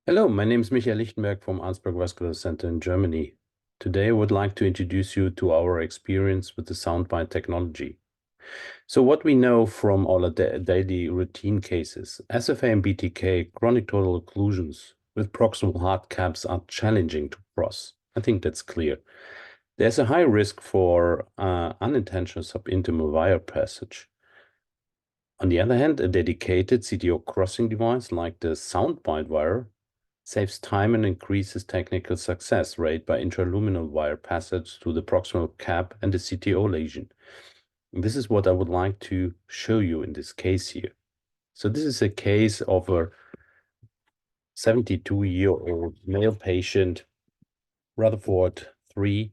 Hello, my name is Michael Lichtenberg from Arnsberg Vascular Center in Germany. Today I would like to introduce you to our experience with the Soundbite technology. So what we know from our daily routine cases, SFA and BTK, chronic total occlusions with proximal heart caps are challenging to cross. I think that's clear. There's a high risk for unintentional subintimal wire passage. On the other hand, a dedicated CTO crossing device like the Soundbite wire saves time and increases technical success rate by intraluminal wire passage to the proximal cap and the CTO lesion. And this is what I would like to show you in this case here. So this is a case of a 72-year-old male patient, Rutherford 3,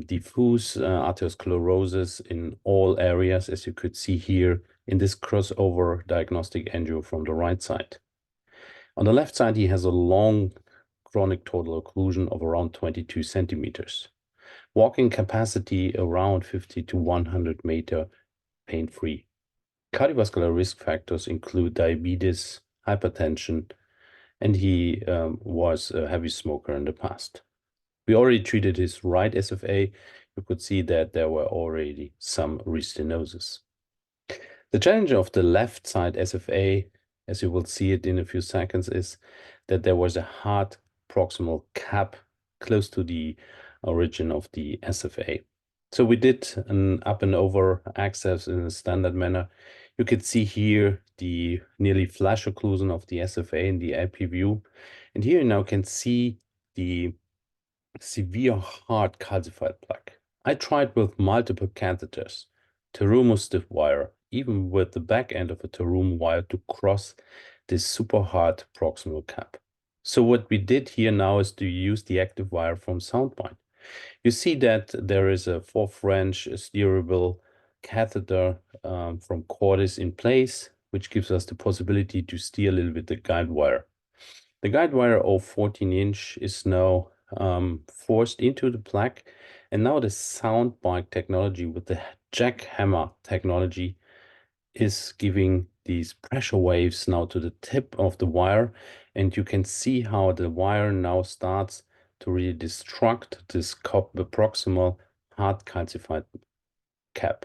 diffuse arteriosclerosis in all areas, as you could see here in this crossover diagnostic angio from the right side. On the left side, he has a long chronic total occlusion of around 22 centimeters. Walking capacity around 50 to 100 meter pain-free. Cardiovascular risk factors include diabetes, hypertension, and he was a heavy smoker in the past. We already treated his right SFA. You could see that there were already some restenosis. The challenge of the left side SFA, as you will see it in a few seconds, is that there was a hard proximal cap close to the origin of the SFA. So we did an up and over access in a standard manner. You can see here the nearly flash occlusion of the SFA in the IP view. And here you now can see the severe hard calcified plaque. I tried with multiple catheters, Terumo stiff wire, even with the back end of a Terumo wire to cross this super hard proximal cap. So what we did here now is to use the active wire from Soundbite. You see that there is a 4 French steerable catheter from Cordis in place, which gives us the possibility to steer a little bit the guide wire. The guide wire of 14-inch is now forced into the plaque, and now the Soundbite technology with the jackhammer technology is giving these pressure waves now to the tip of the wire, and you can see how the wire now starts to really destruct this the proximal hard calcified cap.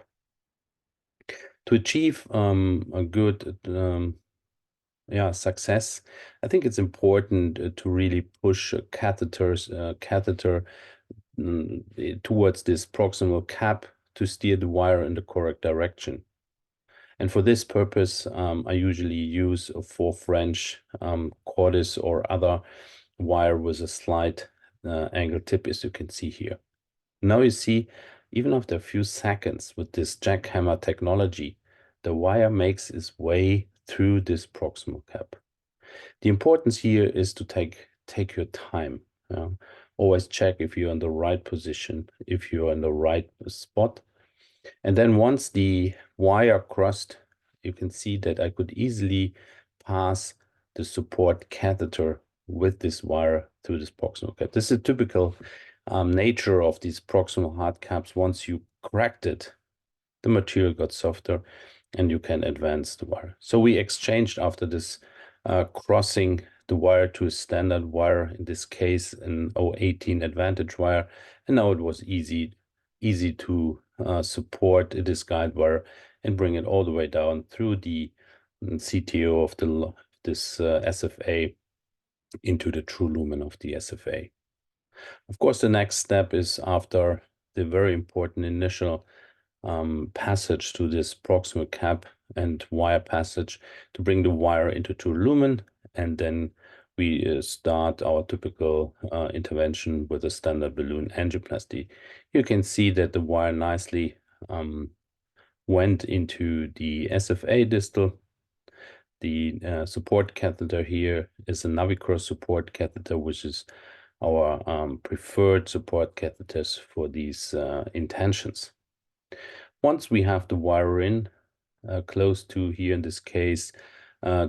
To achieve a good success, I think it's important to really push catheter towards this proximal cap to steer the wire in the correct direction. And for this purpose, I usually use a 4 French Cordis or other wire with a slight angle tip, as you can see here. Now you see, even after a few seconds with this jackhammer technology, the wire makes its way through this proximal cap. The importance here is to take your time. Always check if you're in the right position, if you're in the right spot. And then once the wire crossed, you can see that I could easily pass the support catheter with this wire through this proximal cap. This is a typical nature of these proximal hard caps. Once you cracked it, the material got softer and you can advance the wire. So we exchanged after this crossing the wire to a standard wire, in this case an 018 Advantage wire, and now it was easy to support this guide wire and bring it all the way down through the CTO of this SFA into the true lumen of the SFA. Of course, the next step is, after the very important initial passage to this proximal cap and wire passage, to bring the wire into true lumen, and then we start our typical intervention with a standard balloon angioplasty. You can see that the wire nicely went into the SFA distal. The support catheter here is a Navicross support catheter, which is our preferred support catheters for these intentions. Once we have the wire in, close to, here in this case,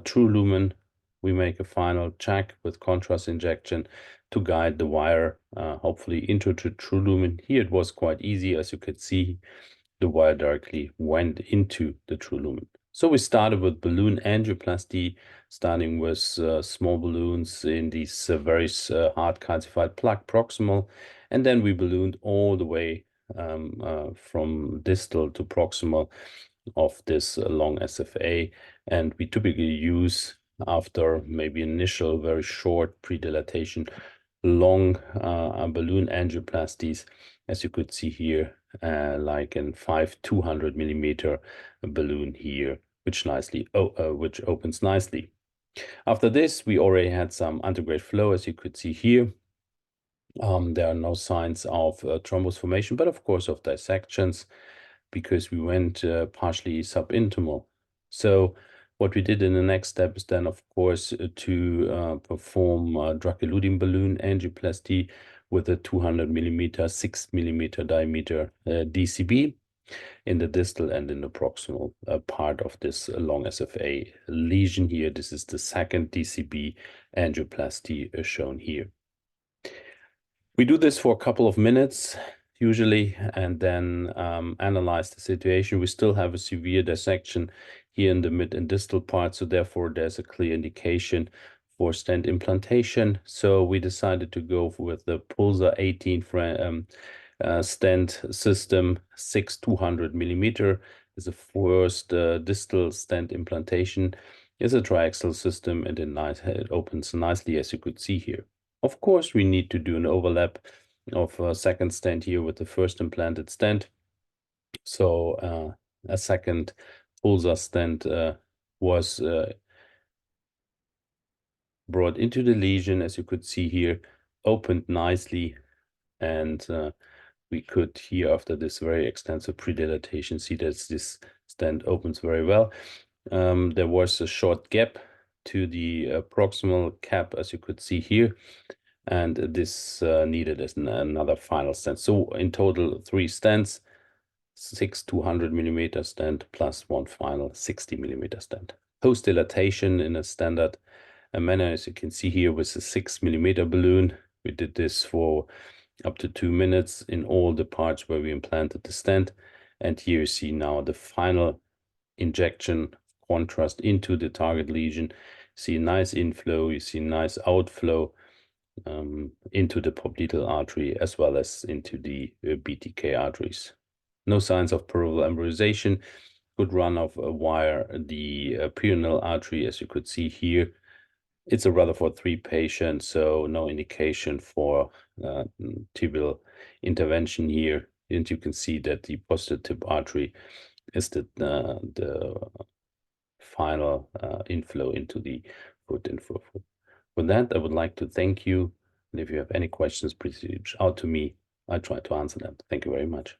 true lumen, we make a final check with contrast injection to guide the wire, hopefully into the true lumen. Here it was quite easy. As you can see, the wire directly went into the true lumen. So we started with balloon angioplasty, starting with small balloons in these very hard calcified plaque proximal, and then we ballooned all the way from distal to proximal of this long SFA, and we typically use, after maybe initial very short pre-dilatation, long balloon angioplasties, as you could see here, like in 200 millimeter balloon here, which which opens nicely. After this, we already had some antegrade flow, as you could see here. There are no signs of thrombus formation, but of course of dissections, because we went partially subintimal. So what we did in the next step is then, of course, to perform drug-eluting balloon angioplasty with a 200 millimeter, 6 millimeter diameter DCB in the distal and in the proximal part of this long SFA lesion here. This is the second DCB angioplasty shown here. We do this for a couple of minutes usually, and then analyze the situation. We still have a severe dissection here in the mid and distal part, so therefore there's a clear indication for stent implantation. So we decided to go with the Pulsar 18 stent system, 200 millimeter is the first distal stent implantation. It's a triaxial system, and it opens nicely, as you could see here. Of course, we need to do an overlap of a second stent here with the first implanted stent. So a second Pulsar stent was brought into the lesion, as you could see here, opened nicely, and we could here, after this very extensive pre-dilatation, see that this stent opens very well. There was a short gap to the proximal cap, as you could see here, and this needed as another final stent. So in total, 3 stents, 6 200 millimeter stent plus 1 final 60 millimeter stent. Post dilatation in a standard manner, as you can see here, with a 6 millimeter balloon. We did this for up to 2 minutes in all the parts where we implanted the stent. And here you see now the final injection contrast into the target lesion. You see a nice inflow, you see nice outflow into the popliteal artery as well as into the BTK arteries. No signs of peripheral embolization. Good run of a wire, the perineal artery, as you could see here. It's a Rutherford 3 patient, so no indication for tibial intervention here. And you can see that the posterior tib artery is the final inflow into the foot and forefoot. With that, I would like to thank you. And if you have any questions, please reach out to me. I try to answer them. Thank you very much.